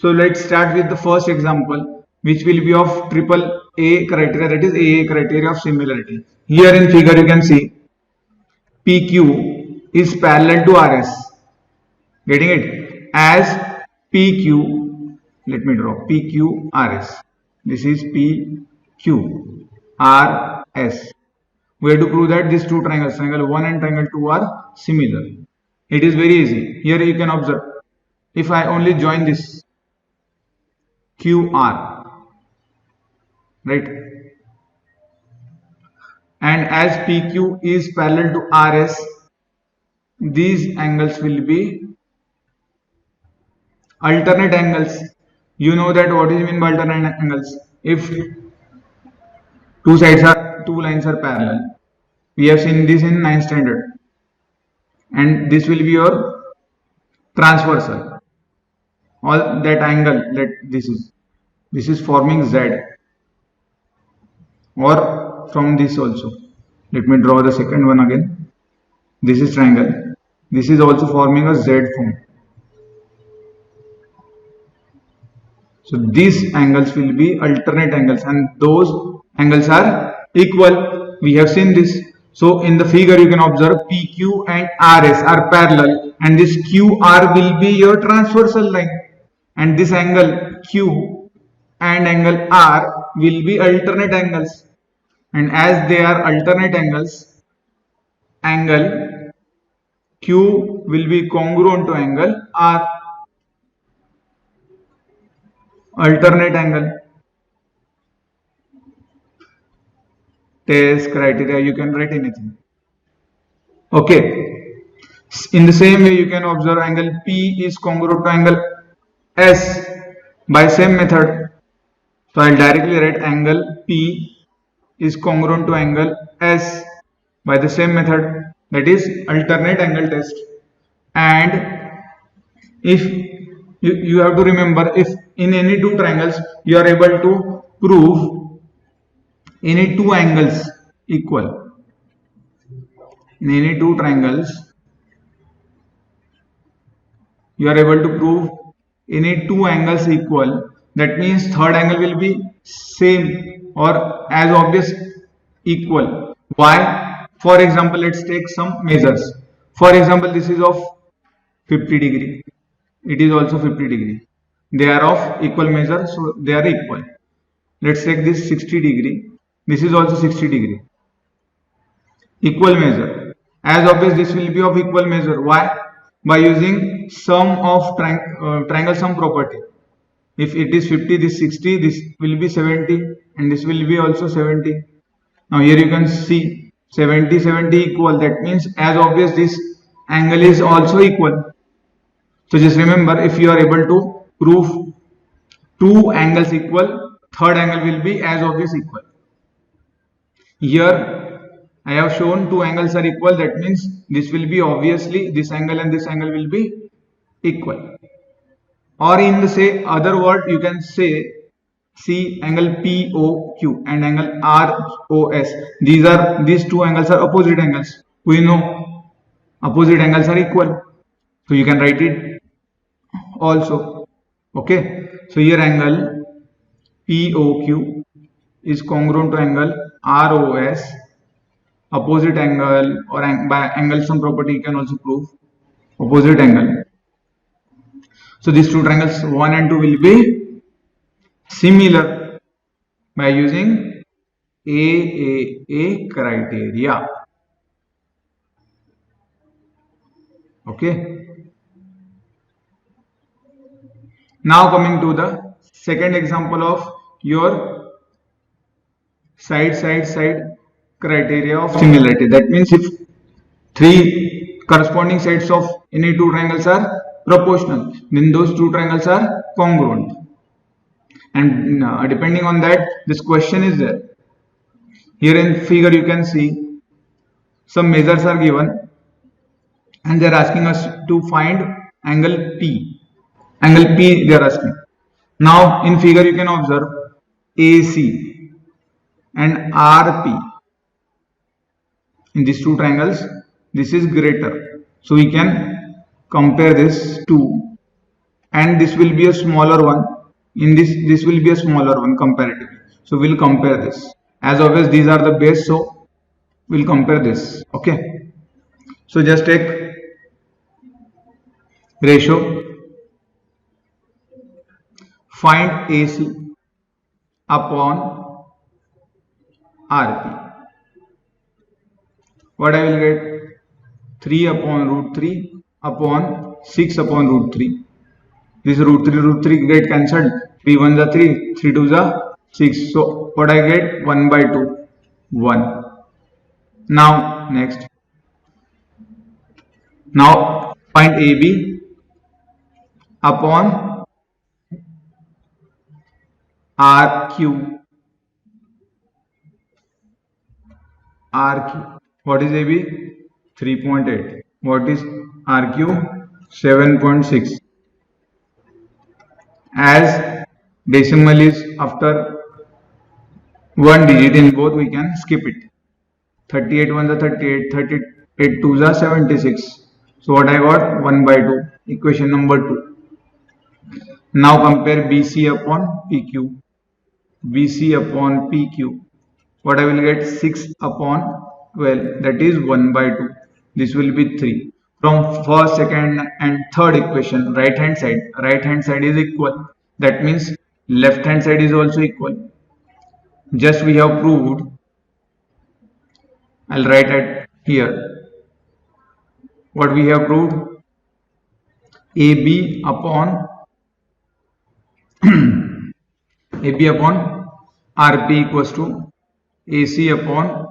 So let's start with the first example, which will be of triple A criteria, that is AA criteria of similarity. Here in figure you can see PQ is parallel to RS. Getting it? As PQ, let me draw PQRS. This is PQRS. We have to prove that these two triangles, triangle 1 and triangle 2, are similar. It is very easy. Here you can observe, if I only join this QR, right, and as PQ is parallel to RS, these angles will be alternate angles. You know that what is mean by alternate angles? If two lines are parallel, we have seen this in 9th standard, and this will be your transversal. All that angle that this is forming Z, or from this also. Let me draw the second one again. This is triangle. This is also forming a Z form. So these angles will be alternate angles, and those angles are equal. We have seen this. So in the figure you can observe PQ and RS are parallel, and this QR will be your transversal line, and this angle Q and angle R will be alternate angles, and as they are alternate angles, angle Q will be congruent to angle R. Alternate angle. Test criteria, you can write anything. Okay. In the same way, you can observe angle P is congruent to angle S by same method. So I'll directly write angle P is congruent to angle S by the same method, that is alternate angle test. And if you have to remember, if in any two triangles you are able to prove any two angles equal, in any two triangles you are able to prove any two angles equal, that means third angle will be same or as obvious equal. Why? For example, let's take some measures. For example, this is of 50 degree. It is also 50 degree. They are of equal measure, so they are equal. Let's take this 60 degree. This is also 60 degree. Equal measure. As obvious, this will be of equal measure. Why? By using sum of triangle sum property. If it is 50, this 60, this will be 70, and this will be also 70. Now here you can see 70, 70 equal. That means as obvious this angle is also equal. So just remember, if you are able to prove two angles equal, third angle will be as obvious equal. Here I have shown two angles are equal, that means this will be obviously, this angle and this angle will be equal. Or in the other word, you can say, see angle POQ and angle ROS. These two angles are opposite angles. We know opposite angles are equal, so you can write it also. Okay, so here angle POQ is congruent to angle ROS. Opposite angle, or by angle sum property you can also prove opposite angle. So these two triangles 1 and 2 will be similar by using AAA criteria. Okay. Now coming to the second example of your side criteria of similarity. That means if three corresponding sides of any two triangles are proportional, then those two triangles are congruent. And depending on that, this question is there. Here in figure you can see some measures are given, and they are asking us to find angle P. Angle P they are asking. Now in figure you can observe AC and RP. In these two triangles, this is greater. So we can compare this to and this will be a smaller one. In this will be a smaller one comparatively. So we'll compare this. As always, these are the base, so we'll compare this. Okay. So just take ratio, find AC upon RP. What I will get? 3 upon root 3 upon 6 upon root 3. This root 3 get cancelled. 3 1s are 3, 3 2s are 6. So what I get? 1 by 2, 1. Now next. Now find AB upon RQ. RQ. What is AB? 3.8. What is RQ? 7.6. As decimal is after one digit in both, we can skip it. 38 ones are 38, 38 twos are 76. So what I got? 1 by 2. Equation number 2. Now compare BC upon PQ. BC upon PQ. What I will get? 6 upon 12. That is 1 by 2. This will be 3. From first, second and third equation, right hand side is equal. That means left hand side is also equal. Just we have proved. I'll write it here. What we have proved? AB upon AB upon RP equals to AC upon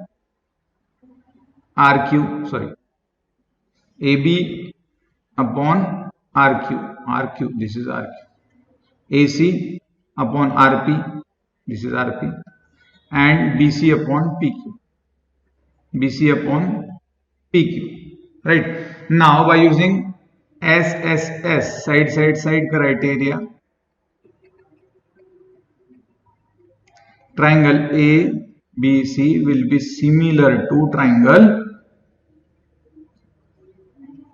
RQ. Sorry. AB upon RQ. This is RQ. AC upon RP. This is RP. And BC upon PQ. BC upon PQ. Right. Now by using SSS, side criteria, triangle ABC will be similar to triangle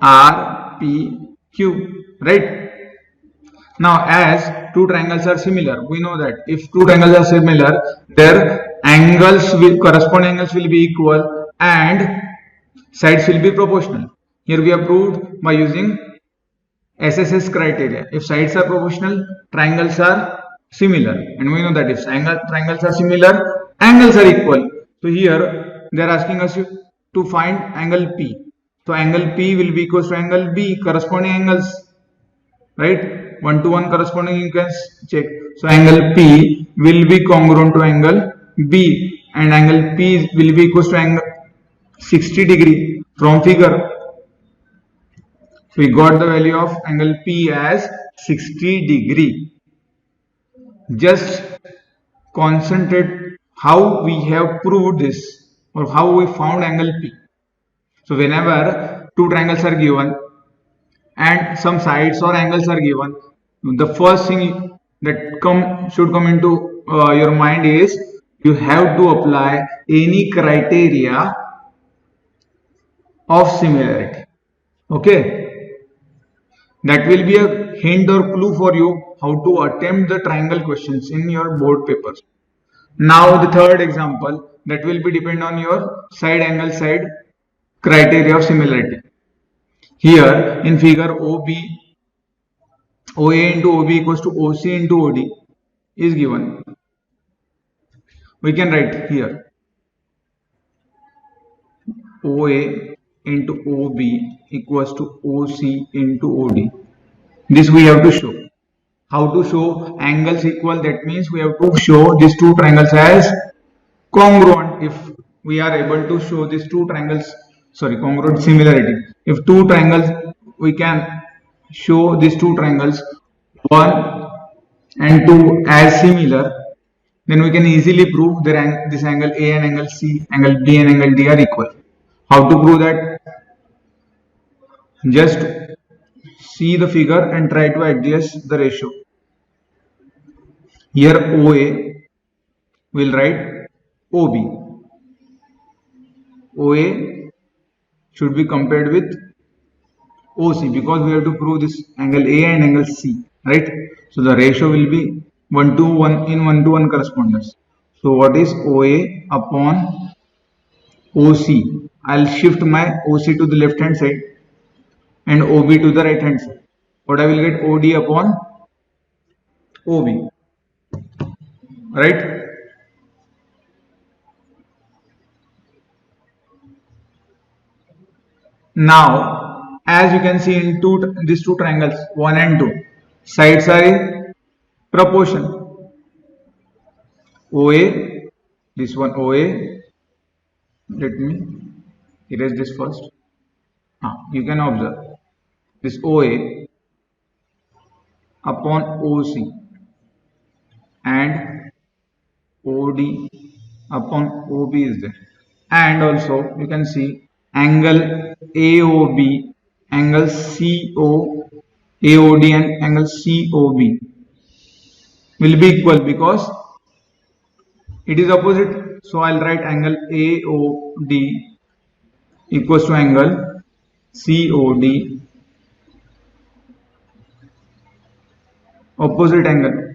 RPQ. Right. Now as two triangles are similar, we know that if two triangles are similar, their corresponding angles will be equal and sides will be proportional. Here we have proved by using SSS criteria. If sides are proportional, triangles are similar, and we know that if triangles are similar, angles are equal. So here they are asking us to find angle P. So angle P will be equal to angle B, corresponding angles, right? 1 to 1 corresponding, you can check. So angle P will be congruent to angle B, and angle P will be equal to angle 60 degree from figure. So we got the value of angle P as 60 degree. Just concentrate how we have proved this or how we found angle P. So whenever two triangles are given and some sides or angles are given, the first thing that should come into your mind is you have to apply any criteria of similarity. Okay, that will be a hint or clue for you how to attempt the triangle questions in your board papers. Now the third example, that will be depend on your side angle side criteria of similarity. Here in figure OA into OB equals to OC into OD is given. We can write here OA into OB equals to OC into OD. This we have to show. How to show angles equal? That means we have to show these two triangles as congruent. If we are able to show these two triangles, congruent similarity. If two triangles, we can show these two triangles 1 and 2 as similar, then we can easily prove that this angle A and angle C, angle B and angle D are equal. How to prove that? Just see the figure and try to adjust the ratio. Here OA will write OB. OA should be compared with OC because we have to prove this angle A and angle C. right? So the ratio will be 1 to 1 in 1 to 1 correspondence. So what is OA upon OC? I'll shift my OC to the left hand side and OB to the right hand side. What I will get? OD upon OB, right? Now, as you can see in these two triangles, 1 and 2, sides are in proportion. OA, this one OA, let me erase this first. You can observe this OA upon OC and OD upon OB is there. And also you can see angle AOB, angle AOD and angle COB will be equal because it is opposite. So I'll write angle AOD equals to angle COD, opposite angle.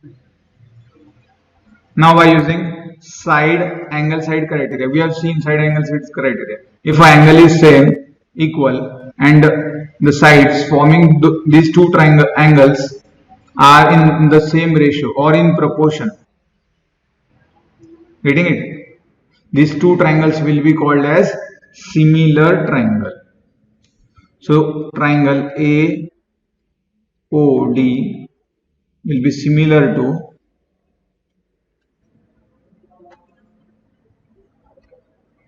Now by using side criteria, we have seen side angle side criteria. If an angle is same, equal, and the sides forming these two triangle angles are in the same ratio or in proportion, getting it? These two triangles will be called as similar triangle. So triangle AOD will be similar to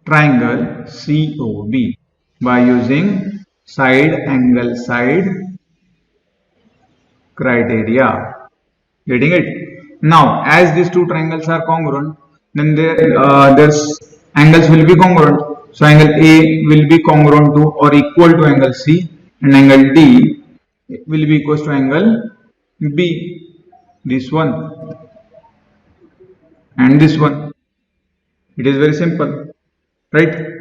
triangle COB by using side angle side criteria. Getting it? Now, as these two triangles are congruent, then their angles will be congruent. So angle A will be congruent to or equal to angle C, and angle D will be equal to angle B. This one and this one. It is very simple, right?